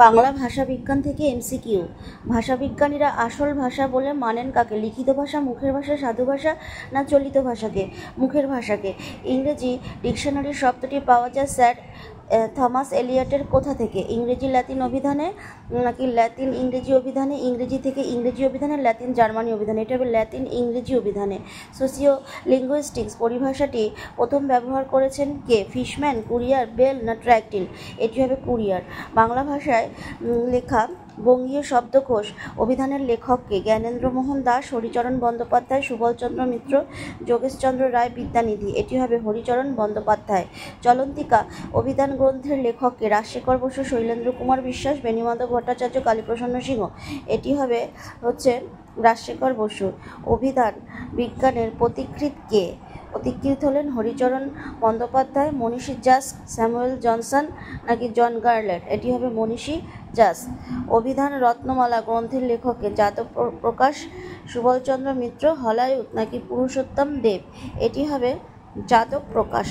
বাংলা ভাষা বিজ্ঞান থেকে এমসিকিউ। ভাষাবিজ্ঞানীরা আসল ভাষা বলে মানেন কাকে? লিখিত ভাষা, মুখের ভাষা, সাধু ভাষা না চলিত ভাষাকে? মুখের ভাষাকে। ইংরেজি ডিকশনারি শব্দটি পাওয়া যায় স্যার থমাস এলিয়টের কোথা থেকে? ইংরেজি ল্যাতিন অভিধানে নাকি ল্যাতিন ইংরেজি অভিধানে? ইংরেজি থেকে ইংরেজি অভিধানে, ল্যাতিন জার্মানি অভিধানে? এটা হবে ল্যাতিন ইংরেজি অভিধানে। সোশিও লিঙ্গুইস্টিক্স পরিভাষাটি প্রথম ব্যবহার করেছেন কে? ফিশম্যান, কুরিয়ার, বেল না ট্র্যাকটিল? এটি হবে কুরিয়ার। বাংলা ভাষায় লেখা বঙ্গীয় শব্দকোষ অভিধানের লেখককে? জ্ঞানেন্দ্রমোহন দাস, হরিচরণ বন্দ্যোপাধ্যায়, সুবলচন্দ্র মিত্র, যোগেশচন্দ্র রায় বিদ্যানিধি? এটি হবে হরিচরণ বন্দ্যোপাধ্যায়। চলন্তিকা অভিধান গ্রন্থের লেখককে? রাজশেখর বসু, শৈলেন্দ্র কুমার বিশ্বাস, বেণীমাধব ভট্টাচার্য, কালীপ্রসন্ন সিংহ? এটি হবে রাজশেখর বসু। অভিধান বিজ্ঞানের পথিকৃৎ কে? পথিকৃৎ হলেন হরিচরণ বন্দ্যোপাধ্যায়। মনীষী জাস্ক, স্যামুয়েল জনসন নাকি জন গার্লেট? এটি হবে মনীষী জাস্ক। অভিধান রত্নমালা গ্রন্থের লেখককে? যাদব প্রকাশ, সুবলচন্দ্র মিত্র, হলায়ুত নাকি পুরুষোত্তম দেব? এটি হবে যাদব প্রকাশ।